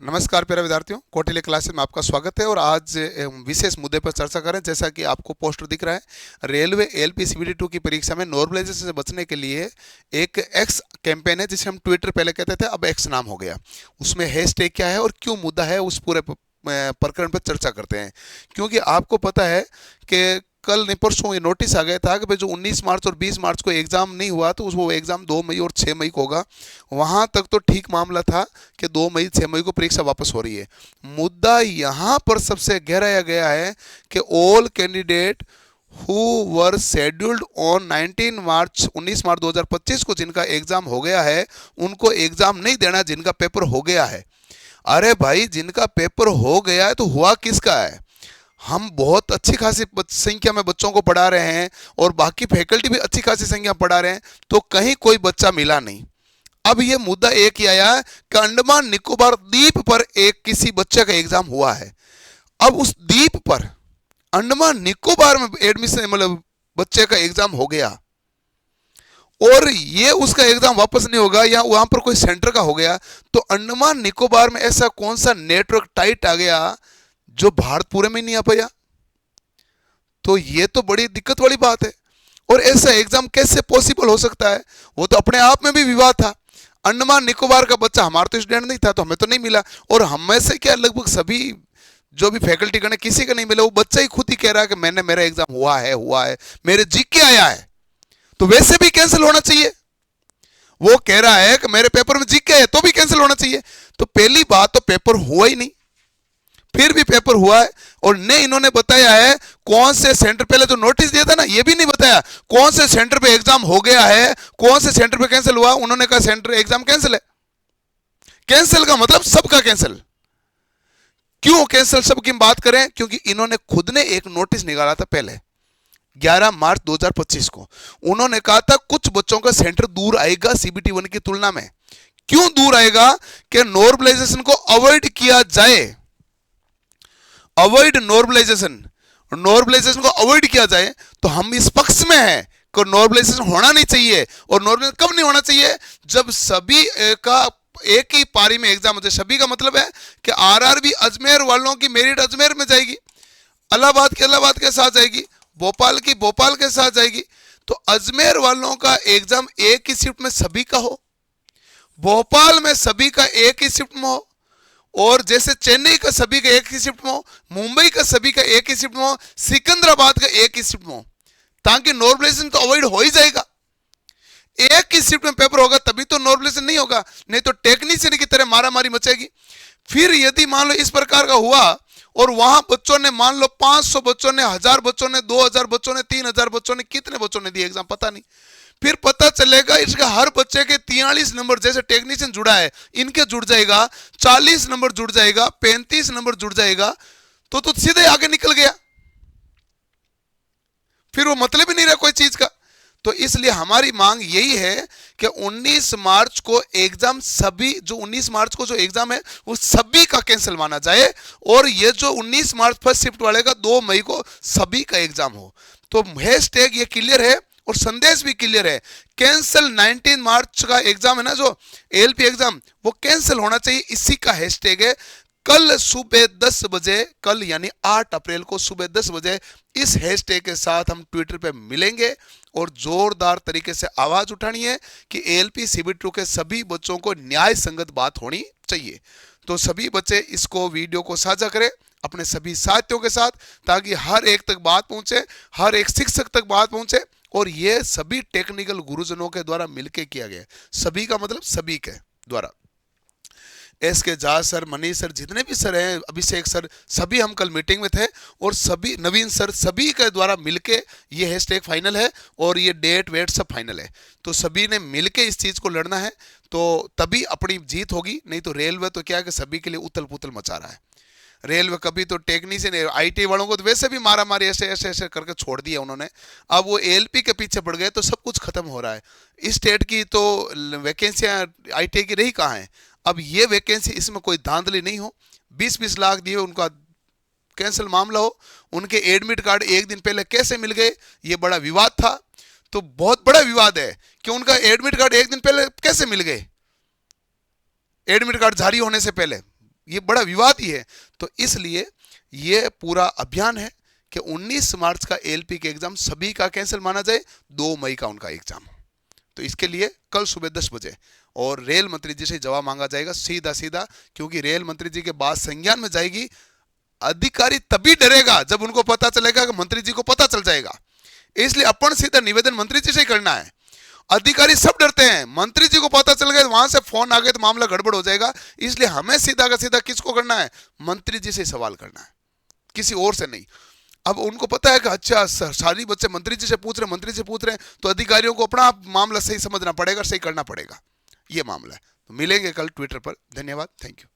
नमस्कार प्यारे विद्यार्थियों, कौटिल्य क्लासेस में आपका स्वागत है। और आज विशेष मुद्दे पर चर्चा करें। जैसा कि आपको पोस्टर दिख रहा है, रेलवे एलपी सीबीटी 2 की परीक्षा में नॉर्मलाइजेशन से बचने के लिए एक एक्स कैंपेन है, जिसे हम ट्विटर पहले कहते थे, अब एक्स नाम हो गया। उसमें हैशटैग क्या है और क्यों मुद्दा है, उस पूरे प्रकरण पर चर्चा करते हैं। क्योंकि आपको पता है कि कल नहीं परसों ये नोटिस आ गया था कि भाई जो 19 मार्च और 20 मार्च को एग्ज़ाम नहीं हुआ तो वो एग्ज़ाम 2 मई और 6 मई को होगा। वहाँ तक तो ठीक मामला था कि 2 मई 6 मई को परीक्षा वापस हो रही है। मुद्दा यहाँ पर सबसे गहराया गया है कि all candidate who were scheduled on 19 मार्च 2025 को जिनका एग्ज़ाम हो गया है, उनको एग्ज़ाम नहीं देना जिनका पेपर हो गया है। अरे भाई, जिनका पेपर हो गया है तो हुआ किसका है? हम बहुत अच्छी खासी संख्या में बच्चों को पढ़ा रहे हैं और बाकी फैकल्टी भी अच्छी खासी संख्या पढ़ा रहे हैं, तो कहीं कोई बच्चा मिला नहीं। अब ये मुद्दा एक ही आया कि अंडमान निकोबार द्वीप पर एक किसी बच्चे का एग्जाम हुआ है। अब उस द्वीप पर अंडमान निकोबार में एडमिशन मतलब बच्चे का एग्जाम हो गया और ये उसका एग्जाम वापस नहीं होगा या वहां पर कोई सेंटर का हो गया, तो अंडमान निकोबार में ऐसा कौन सा नेटवर्क टाइट आ गया जो भारत पूरे में नहीं आ पाया? तो ये तो बड़ी दिक्कत वाली बात है। और ऐसा एग्जाम कैसे पॉसिबल हो सकता है? वो तो अपने आप में भी विवाद था। अंडमान निकोबार का बच्चा हमारा तो स्टूडेंट नहीं था, तो हमें तो नहीं मिला। और हमें से क्या लगभग सभी जो भी फैकल्टी गण किसी का नहीं मिला। वो बच्चा ही खुद ही कह रहा है कि मैंने मेरा एग्जाम हुआ है, मेरे जी के आया है, तो वैसे भी कैंसिल होना चाहिए। वो कह रहा है कि मेरे पेपर में जी के है तो भी कैंसिल होना चाहिए। तो पहली बात तो पेपर हुआ ही नहीं, फिर भी पेपर हुआ है। और ने इन्होंने बताया है कौन से सेंटर, पहले जो नोटिस दिया था ना, ये भी नहीं बताया कौन से सेंटर पे एग्जाम हो गया है, कौन से सेंटर पे कैंसिल हुआ। उन्होंने कहा सेंटर एग्जाम कैंसिल है। कैंसिल का मतलब सबका कैंसिल। क्यों कैंसिल सब की बात करें? क्योंकि इन्होंने खुद ने एक नोटिस निकाला था पहले 11 मार्च 2025 को। उन्होंने कहा था कुछ बच्चों का सेंटर दूर आएगा सीबीटी 1 की तुलना में। क्यों दूर आएगा? कि नॉर्मलाइजेशन को अवॉइड किया जाए। अवॉइड नॉर्मलाइजेशन को अवॉइड किया जाए। तो हम इस पक्ष में हैं कि नॉर्मलाइजेशन होना नहीं चाहिए। और नॉर्मलाइजेशन कब नहीं होना चाहिए? जब सभी का एक ही पारी में एग्जाम होते। सभी का मतलब है कि आरआरबी अजमेर वालों की मेरिट अजमेर में जाएगी, इलाहाबाद की इलाहाबाद के साथ जाएगी, भोपाल की भोपाल के साथ जाएगी। तो अजमेर वालों का एग्जाम एक ही शिफ्ट में सभी का हो, भोपाल में सभी का एक ही शिफ्ट में हो, और जैसे चेन्नई का सभी का एक ही शिफ्ट में हो, मुंबई का सभी का एक ही शिफ्ट में हो, सिकंदराबाद का एक ही शिफ्ट में हो, ताकि नॉर्मलाइजेशन तो अवॉइड हो ही जाएगा। एक ही शिफ्ट में पेपर होगा तभी तो नॉर्मलाइजेशन नहीं होगा, नहीं तो टेक्नीशियन की तरह मारामारी मचेगी। फिर यदि मान लो इस प्रकार का हुआ और वहां बच्चों ने मान लो 500 बच्चों ने, 1000 बच्चों ने, 2000 बच्चों ने, 3000 बच्चों ने, कितने बच्चों ने दिए एग्जाम पता नहीं। फिर पता चलेगा इसका हर बच्चे के 43 नंबर, जैसे टेक्नीशियन जुड़ा है इनके जुड़ जाएगा, 40 नंबर जुड़ जाएगा, 35 नंबर जुड़ जाएगा, तो सीधे आगे निकल गया। फिर वो मतलब ही नहीं रहा कोई चीज का। तो इसलिए हमारी मांग यही है कि 19 मार्च को एग्जाम सभी, जो 19 मार्च को जो एग्जाम है वो सभी का कैंसिल माना जाए। और ये जो 19 मार्च फर्स्ट शिफ्ट वाले का 2 मई को सभी का एग्जाम हो। तो हैशटैग ये क्लियर है और संदेश भी क्लियर है। कैंसिल 19 मार्च का एग्जाम है ना, जो एलपी एग्जाम, वो कैंसिल होना चाहिए, इसी का हैशटैग है। कल सुबह 10 बजे, कल यानी 8 अप्रैल को सुबह 10 बजे इस हैशटैग के साथ हम ट्विटर पे मिलेंगे और जोरदार तरीके से आवाज उठानी है कि एलपी सीबीटी 2 के सभी बच्चों को न्याय संगत बात होनी चाहिए। तो सभी बच्चे इसको, वीडियो को साझा करें अपने सभी साथियों के साथ, ताकि हर एक तक बात पहुंचे, हर एक शिक्षक तक बात पहुंचे। और ये सभी टेक्निकल गुरुजनों के द्वारा मिलकर किया गया। सभी का मतलब सभी के द्वारा। एस के झा सर, मनीष सर, जितने भी सर हैं, अभिषेक सर, सभी हम कल मीटिंग में थे और सभी, नवीन सर, सभी के द्वारा मिलके ये हैशटैग फाइनल है और ये डेट वेट सब फाइनल है। तो सभी ने मिलके इस चीज़ को लड़ना है, तो तभी अपनी जीत होगी। नहीं तो रेलवे तो क्या है कि सभी के लिए उथल पुथल मचा रहा है। रेलवे कभी तो टेक्नीशियन, आईटी वालों को तो वैसे भी मारा मारी ऐसे ऐसे ऐसे करके छोड़ दिया उन्होंने। अब वो एलपी के पीछे पड़ गए तो सब कुछ खत्म हो रहा है। इस स्टेट की तो वैकेंसियां आईटी की रही कहाँ हैं? अब ये वैकेंसी, इसमें कोई धांधली नहीं हो, 20-20 लाख दिए उनका कैंसिल मामला हो, उनके एडमिट कार्ड एक दिन पहले कैसे मिल गए, ये बड़ा विवाद था। तो बहुत बड़ा विवाद है कि उनका एडमिट कार्ड एक दिन पहले कैसे मिल गए, एडमिट कार्ड जारी होने से पहले। ये बड़ा विवाद ही है। तो इसलिए ये पूरा अभियान है कि 19 मार्च का एलपी के एग्जाम सभी का कैंसिल माना जाए, 2 मई का उनका एग्जाम। तो इसके लिए कल सुबह 10 बजे और रेल मंत्री जी से जवाब मांगा जाएगा सीधा सीधा, क्योंकि रेल मंत्री जी के बात संज्ञान में जाएगी। अधिकारी तभी डरेगा जब उनको पता चलेगा कि मंत्री जी को पता चल जाएगा। इसलिए अपन सीधा निवेदन मंत्री जी से करना है। अधिकारी सब डरते हैं, मंत्री जी को पता चल गया, वहां से फोन आ गए तो मामला गड़बड़ हो जाएगा। इसलिए हमें सीधा का सीधा किसको करना है, मंत्री जी से सवाल करना है, किसी और से नहीं। अब उनको पता है कि अच्छा सारी बच्चे मंत्री जी से पूछ रहे, मंत्री से पूछ रहे हैं, तो अधिकारियों को अपना मामला सही समझना पड़ेगा, सही करना पड़ेगा। ये मामला है। तो मिलेंगे कल ट्विटर पर। धन्यवाद, थैंक यू।